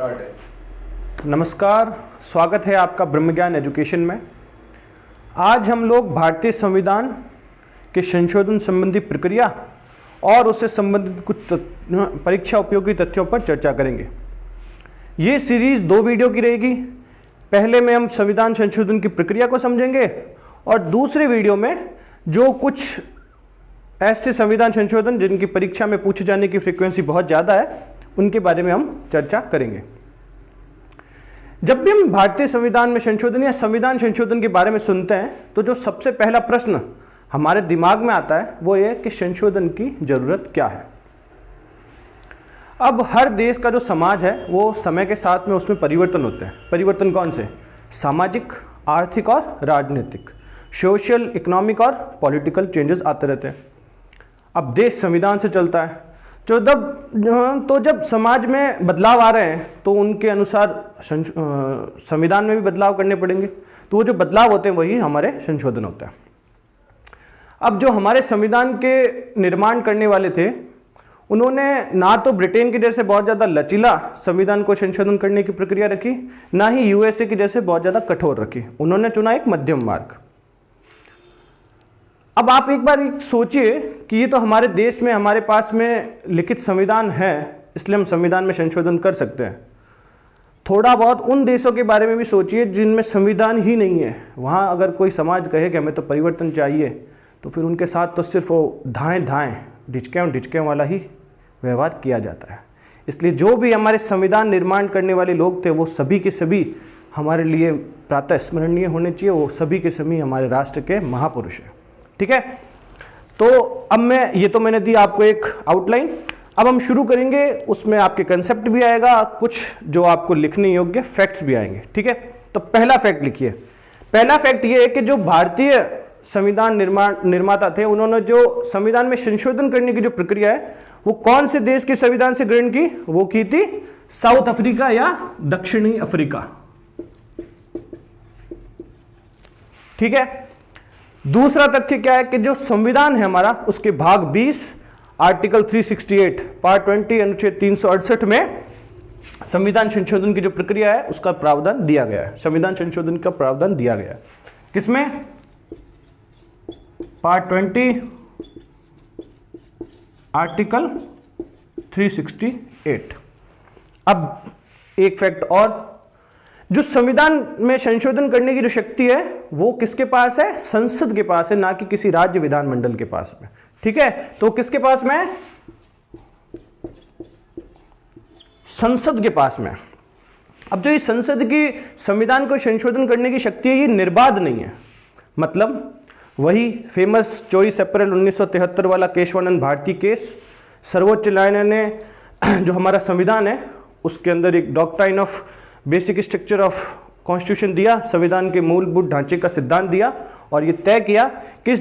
Start है। नमस्कार, स्वागत है आपका ब्रह्म ज्ञान एजुकेशन में। आज हम लोग भारतीय संविधान के संशोधन संबंधी प्रक्रिया और उससे संबंधित कुछ परीक्षा उपयोगी तथ्यों पर चर्चा करेंगे। ये सीरीज 2 वीडियो की रहेगी। पहले में हम संविधान संशोधन की प्रक्रिया को समझेंगे और दूसरे वीडियो में जो कुछ ऐसे संविधान संशोधन जिनकी परीक्षा में पूछे जाने की फ्रीक्वेंसी बहुत ज़्यादा है उनके बारे में हम चर्चा करेंगे। जब भी हम भारतीय संविधान में संशोधन या संविधान संशोधन के बारे में सुनते हैं तो जो सबसे पहला प्रश्न हमारे दिमाग में आता है वो ये कि संशोधन की जरूरत क्या है। अब हर देश का जो समाज है वो समय के साथ में उसमें परिवर्तन होते हैं। परिवर्तन कौन से? सामाजिक, आर्थिक और राजनीतिक, सोशल, इकोनॉमिक और पॉलिटिकल चेंजेस आते रहते हैं। अब देश संविधान से चलता है तो जब समाज में बदलाव आ रहे हैं तो उनके अनुसार संविधान में भी बदलाव करने पड़ेंगे। तो वो जो बदलाव होते हैं वही हमारे संशोधन होता है। अब जो हमारे संविधान के निर्माण करने वाले थे उन्होंने ना तो ब्रिटेन के जैसे बहुत ज़्यादा लचीला संविधान को संशोधन करने की प्रक्रिया रखी, ना ही यूएसए के जैसे बहुत ज़्यादा कठोर रखी। उन्होंने चुना एक मध्यम मार्ग। अब आप एक बार सोचिए कि ये तो हमारे देश में हमारे पास में लिखित संविधान है, इसलिए हम संविधान में संशोधन कर सकते हैं। थोड़ा बहुत उन देशों के बारे में भी सोचिए जिनमें संविधान ही नहीं है। वहाँ अगर कोई समाज कहे कि हमें तो परिवर्तन चाहिए तो फिर उनके साथ तो सिर्फ वो धाएं डिचकें वाला ही व्यवहार किया जाता है। इसलिए जो भी हमारे संविधान निर्माण करने वाले लोग थे वो सभी के सभी हमारे लिए प्रातः स्मरणीय होने चाहिए। वो सभी के सभी हमारे राष्ट्र के महापुरुष हैं। ठीक है, तो अब मैंने दी आपको एक आउटलाइन। अब हम शुरू करेंगे, उसमें आपके कंसेप्ट भी आएगा, कुछ जो आपको लिखने योग्य फैक्ट्स भी आएंगे। ठीक है, तो पहला फैक्ट लिखिए। पहला फैक्ट ये है कि जो भारतीय संविधान निर्माता थे उन्होंने जो संविधान में संशोधन करने की जो प्रक्रिया है वो कौन से देश के संविधान से ग्रहण की? वो की थी साउथ अफ्रीका या दक्षिणी अफ्रीका। ठीक है, दूसरा तथ्य क्या है कि जो संविधान है हमारा उसके भाग 20 आर्टिकल 368 पार्ट 20 अनुच्छेद 368 में संविधान संशोधन की जो प्रक्रिया है उसका प्रावधान दिया गया है। संविधान संशोधन का प्रावधान दिया गया है किसमें? Part 20 article 368। अब एक फैक्ट और, जो संविधान में संशोधन करने की जो शक्ति है वो किसके पास है? संसद के पास है, ना कि किसी राज्य विधानमंडल के पास में। ठीक है, तो किसके पास में? संसद के पास में। अब जो ये संसद की संविधान को संशोधन करने की शक्ति है ये निर्बाध नहीं है। मतलब वही फेमस 24 अप्रैल 1973 वाला केशवानंद भारती केस, सर्वोच्च न्यायालय ने जो हमारा संविधान है उसके अंदर एक doctrine of basic structure of constitution दिया, संविधान के मूलभूत ढांचे का सिद्धांत दिया और ये तय किया कि इस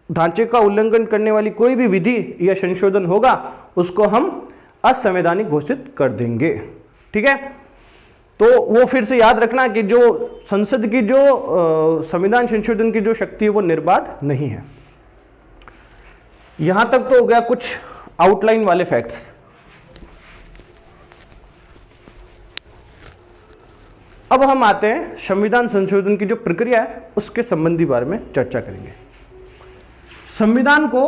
ढांचे का उल्लंघन करने वाली कोई भी विधि या संशोधन होगा उसको हम असंवैधानिक घोषित कर देंगे। ठीक है, तो वो फिर से याद रखना कि जो संसद की जो संविधान संशोधन की जो शक्ति है वो निर्बाध नहीं है। यहां तक तो हो गया कुछ आउटलाइन वाले फैक्ट्स। अब हम आते हैं संविधान संशोधन की जो प्रक्रिया है उसके संबंधी बारे में चर्चा करेंगे। संविधान को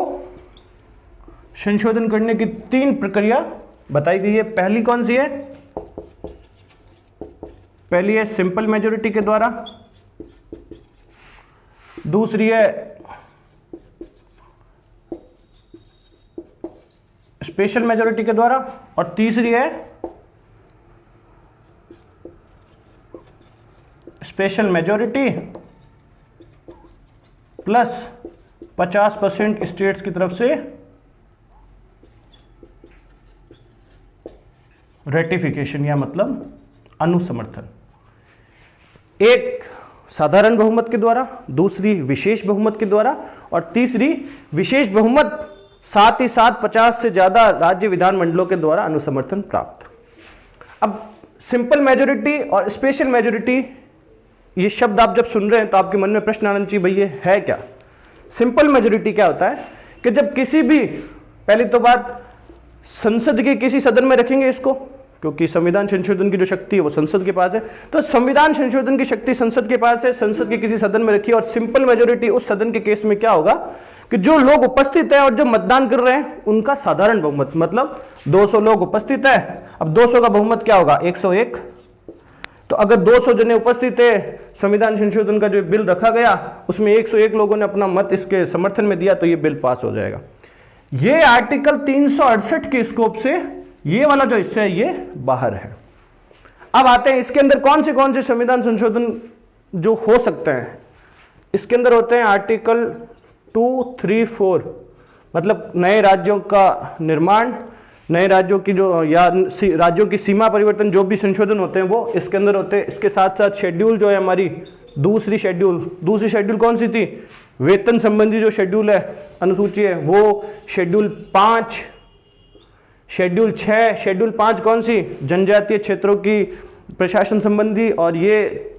संशोधन करने की 3 प्रक्रिया बताई गई है। पहली कौन सी है? पहली है सिंपल मेजॉरिटी के द्वारा, दूसरी है स्पेशल मेजॉरिटी के द्वारा और तीसरी है स्पेशल मेजॉरिटी प्लस 50% स्टेट्स की तरफ से रेटिफिकेशन या मतलब अनुसमर्थन। एक साधारण बहुमत के द्वारा, दूसरी विशेष बहुमत के द्वारा और तीसरी विशेष बहुमत साथ ही साथ 50 से ज्यादा राज्य विधानमंडलों के द्वारा अनुसमर्थन प्राप्त। अब सिंपल मेजॉरिटी और स्पेशल मेजॉरिटी ये शब्द आप जब सुन रहे हैं तो आपके मन में प्रश्न आना चाहिए, भाई ये है क्या? सिंपल मेजॉरिटी क्या होता है कि जब किसी भी, पहली तो बात, संसद के किसी सदन में रखेंगे इसको, क्योंकि संविधान संशोधन की जो शक्ति है वो संसद के पास है। तो संविधान संशोधन की शक्ति संसद के पास है, संसद के किसी सदन में रखी, और सिंपल मेजोरिटी उस सदन के केस में क्या होगा कि जो लोग उपस्थित है और जो मतदान कर रहे हैं उनका साधारण बहुमत, मतलब 200 लोग उपस्थित है, अब 200 का बहुमत क्या होगा 101। तो अगर 200 जने उपस्थित है, संविधान संशोधन का जो बिल रखा गया उसमें 101 लोगों ने अपना मत इसके समर्थन में दिया, तो ये बिल पास हो जाएगा। ये आर्टिकल 368 के स्कोप से ये वाला जो हिस्सा है ये बाहर है। अब आते हैं इसके अंदर कौन से संविधान संशोधन जो हो सकते हैं। इसके अंदर होते हैं आर्टिकल 2, 3, 4, मतलब नए राज्यों का निर्माण, नए राज्यों की जो या राज्यों की सीमा परिवर्तन, जो भी संशोधन होते हैं वो इसके अंदर होते हैं। इसके साथ साथ शेड्यूल जो है हमारी दूसरी शेड्यूल कौन सी थी, वेतन संबंधी जो शेड्यूल है अनुसूची है वो शेड्यूल 5, शेड्यूल 6, शेड्यूल 5 कौन सी, जनजातीय क्षेत्रों की प्रशासन संबंधी, और ये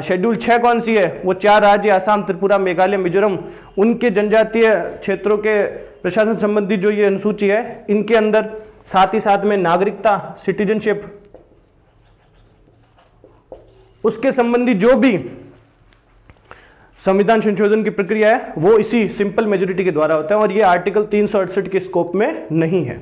शेड्यूल 6 कौन सी है, वो 4 राज्य असम, त्रिपुरा, मेघालय, मिजोरम, उनके जनजातीय क्षेत्रों के प्रशासन संबंधी जो ये अनुसूची है इनके अंदर, साथ ही साथ में नागरिकता, सिटीजनशिप, उसके संबंधी जो भी संविधान संशोधन की प्रक्रिया है वो इसी सिंपल मेजोरिटी के द्वारा होता है, और ये आर्टिकल 368 के स्कोप में नहीं है।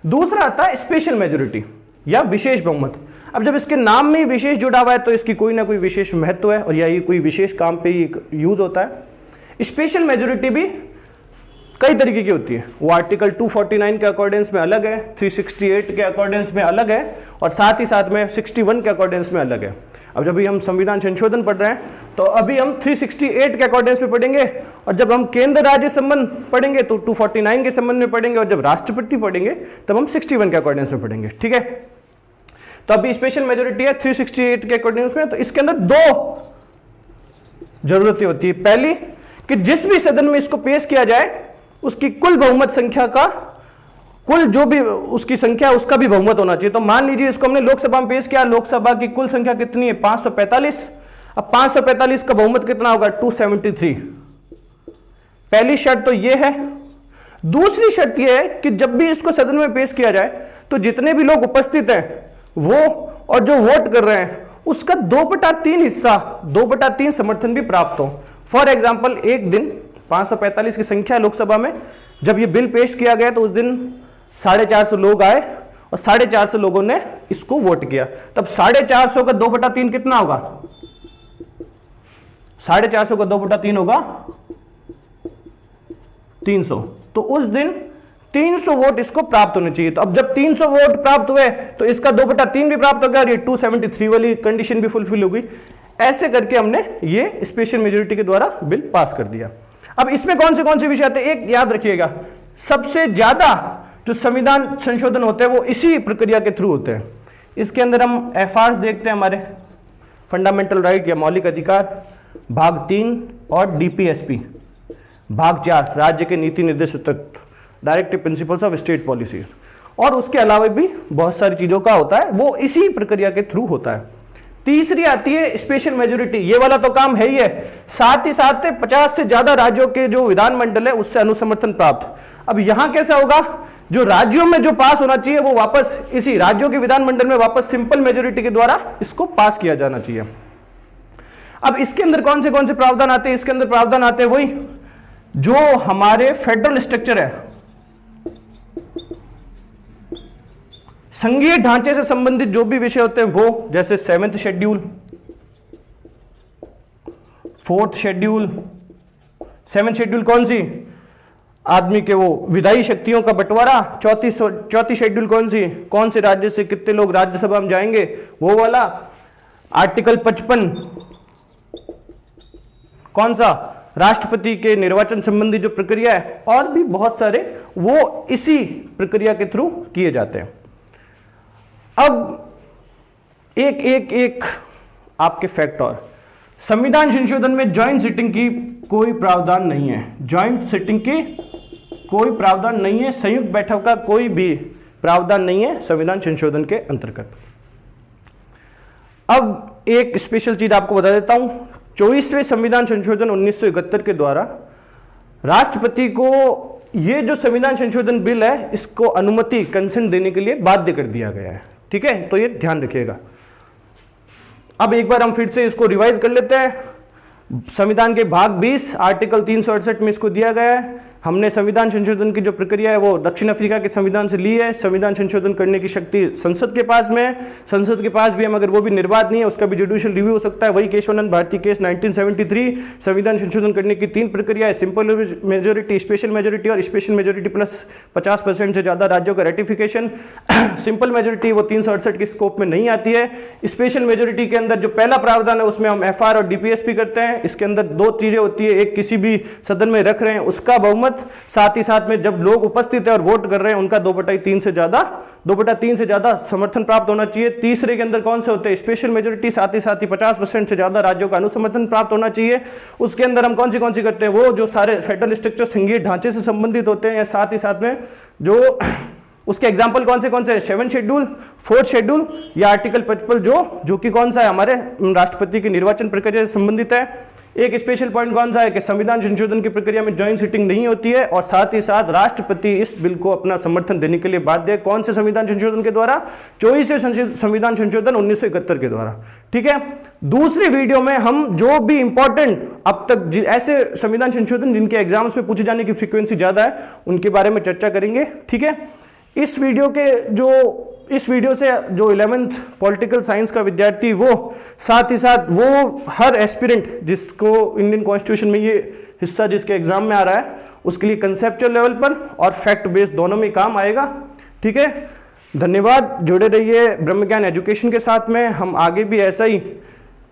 दूसरा आता है स्पेशल मेजोरिटी या विशेष बहुमत। अब जब इसके नाम में ही विशेष जुड़ा हुआ है तो इसकी कोई ना कोई विशेष महत्व है और या ये कोई विशेष काम पे ही यूज होता है। स्पेशल मेजोरिटी भी कई तरीके की होती है, वो आर्टिकल 249 के अकॉर्डेंस में अलग है, 368 के अकॉर्डेंस में अलग है, और साथ ही साथ में 61 के अकॉर्डेंस में अलग है। अब जब भी हम संविधान संशोधन पढ़ रहे हैं तो अभी हम 368 के अकॉर्डेंस में पढ़ेंगे, और जब हम केंद्र राज्य संबंध पढ़ेंगे तो 249 के संबंध में पढ़ेंगे, और जब राष्ट्रपति पढ़ेंगे तब हम 61 के अकॉर्डेंस में पढ़ेंगे। ठीक है, तो अभी स्पेशल मेजोरिटी है 368 के अकॉर्डेंस में। तो इसके अंदर 2 जरूरतें होती है। पहली कि जिस भी सदन में इसको पेश किया जाए उसकी कुल बहुमत संख्या का, कुल जो भी उसकी संख्या उसका भी बहुमत होना चाहिए। तो मान लीजिए इसको हमने लोकसभा में पेश किया, लोकसभा की कुल संख्या कितनी है 545, अब 545 का बहुमत कितना होगा 273। पहली शर्त तो ये है। दूसरी शर्त ये है कि जब भी इसको सदन में पेश किया जाए तो जितने भी लोग उपस्थित हैं वो और जो वोट कर रहे हैं उसका 2/3 हिस्सा, 2/3 समर्थन भी प्राप्त हो। फॉर एग्जाम्पल एक दिन 545 की संख्या लोकसभा में, जब ये बिल पेश किया गया तो उस दिन 450 लोग आए और 450 लोगों ने इसको वोट किया, तब 450 का 2/3 कितना होगा, 450 का 2/3 होगा 300। तो उस दिन 300 वोट इसको प्राप्त होने चाहिए। तो अब जब 300 वोट प्राप्त हुए तो इसका 2/3 भी प्राप्त हो गया और ये 273 वाली कंडीशन भी फुलफिल हो गई। ऐसे करके हमने ये स्पेशल मेजोरिटी के द्वारा बिल पास कर दिया। अब इसमें कौन से विषय आते हैं, एक याद रखिएगा, सबसे ज्यादा जो संविधान संशोधन होते हैं वो इसी प्रक्रिया के थ्रू होते हैं। इसके अंदर हम एफआर्स देखते हैं, हमारे फंडामेंटल राइट या मौलिक अधिकार भाग 3, और डीपीएसपी भाग 4 राज्य के नीति निर्देश तत्व, directive principles of state policy, और उसके अलावा भी बहुत सारी चीजों का होता है, वो इसी प्रक्रिया के थ्रू होता है। तीसरी आती है स्पेशल मेजोरिटी, ये वाला तो काम है ही है, साथ ही साथ 50 से ज्यादा राज्यों के जो विधानमंडल है उससे अनुसमर्थन प्राप्त। अब यहां कैसा होगा, जो राज्यों में जो पास होना चाहिए वो वापस इसी राज्यों के विधानमंडल में वापस सिंपल मेजोरिटी के द्वारा इसको पास किया जाना चाहिए। अब इसके अंदर कौन से प्रावधान आते हैं, इसके अंदर प्रावधान आते हैं वही जो हमारे फेडरल स्ट्रक्चर है, संघीय ढांचे से संबंधित जो भी विषय होते हैं वो, जैसे 7th schedule, 4th schedule. 7th schedule कौन सी, आदमी के वो विधायी शक्तियों का बंटवारा। चौथी शेड्यूल कौन सी, कौन से राज्य से कितने लोग राज्यसभा में जाएंगे, वो वाला। आर्टिकल 55 कौन सा, राष्ट्रपति के निर्वाचन संबंधी जो प्रक्रिया है, और भी बहुत सारे वो इसी प्रक्रिया के थ्रू किए जाते हैं। अब एक आपके फैक्ट और, संविधान संशोधन में ज्वाइंट सिटिंग की कोई प्रावधान नहीं है, ज्वाइंट सिटिंग की कोई प्रावधान नहीं है, संयुक्त बैठक का कोई भी प्रावधान नहीं है संविधान संशोधन के अंतर्गत। अब एक स्पेशल चीज आपको बता देता हूं, 24वें संविधान संशोधन 1971 के द्वारा राष्ट्रपति को ये जो संविधान संशोधन बिल है इसको अनुमति कंसेंट देने के लिए बाध्य कर दिया गया है। ठीक है, तो ये ध्यान रखिएगा। अब एक बार हम फिर से इसको रिवाइज कर लेते हैं। संविधान के भाग 20 आर्टिकल 368 में इसको दिया गया है। हमने संविधान संशोधन की जो प्रक्रिया है वो दक्षिण अफ्रीका के संविधान से ली है। संविधान संशोधन करने की शक्ति संसद के पास में है। संसद के पास भी हम अगर वो भी निर्बाध नहीं है उसका भी जुडिशियल रिव्यू हो सकता है। वही केशवानंद भारती केस 1973। संविधान संशोधन करने की 3 प्रक्रिया है, सिंपल मेजोरिटी, स्पेशल मेजोरिटी और स्पेशल मेजोरिटी प्लस 50% से ज्यादा राज्यों का रेटिफिकेशन। सिंपल मेजोरिटी वो 368 की स्कोप में नहीं आती है। स्पेशल मेजोरिटी के अंदर जो पहला प्रावधान है उसमें हम FR और DPSP करते हैं। इसके अंदर 2 चीजें होती है, एक किसी भी सदन में रख रहे हैं उसका बहुमत, साथ ही साथ में जब लोग उपस्थित है और वोट कर रहे हैं उनका 2/3 से ज्यादा समर्थन प्राप्त होना चाहिए। तीसरे के अंदर कौन से होते हैं, स्पेशल मेजोरिटी, साथ ही 50% से ज्यादा राज्यों का अनुसमर्थन प्राप्त होना चाहिए। उसके अंदर हम कौन सी करते हैं, वो जो सारे फेडरल स्ट्रक्चर संघीय ढांचे से संबंधित होते हैं, या साथ ही साथ में जो उसके एग्जाम्पल कौन से हैं, 7 शेड्यूल, 4 शेड्यूल या आर्टिकल 55 जो कि कौन सा है, हमारे राष्ट्रपति की निर्वाचन प्रक्रिया से संबंधित है। एक स्पेशल पॉइंट कौन सा है कि संविधान संशोधन की प्रक्रिया में जॉइंट सिटिंग नहीं होती है, और साथ ही साथ राष्ट्रपति इस बिल को अपना समर्थन देने के लिए बाध्य है। कौन से संविधान संशोधन के द्वारा, 24वें संविधान संशोधन 1971 के द्वारा। ठीक है, दूसरी वीडियो में हम जो भी इंपॉर्टेंट अब तक ऐसे संविधान संशोधन जिनके एग्जाम्स में पूछे जाने की फ्रीक्वेंसी ज्यादा है उनके बारे में चर्चा करेंगे। ठीक है, इस वीडियो से जो 11th पॉलिटिकल साइंस का विद्यार्थी वो साथ ही साथ वो हर एस्पिरेंट जिसको इंडियन कॉन्स्टिट्यूशन में ये हिस्सा जिसके एग्जाम में आ रहा है उसके लिए कंसेप्चुअल लेवल पर और फैक्ट बेस्ड दोनों में काम आएगा। ठीक है, धन्यवाद, जुड़े रहिए ब्रह्म ज्ञान एजुकेशन के साथ में। हम आगे भी ऐसा ही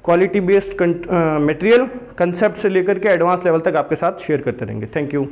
क्वालिटी बेस्ड मटेरियल कंसेप्ट से लेकर के एडवांस लेवल तक आपके साथ शेयर करते रहेंगे। Thank you.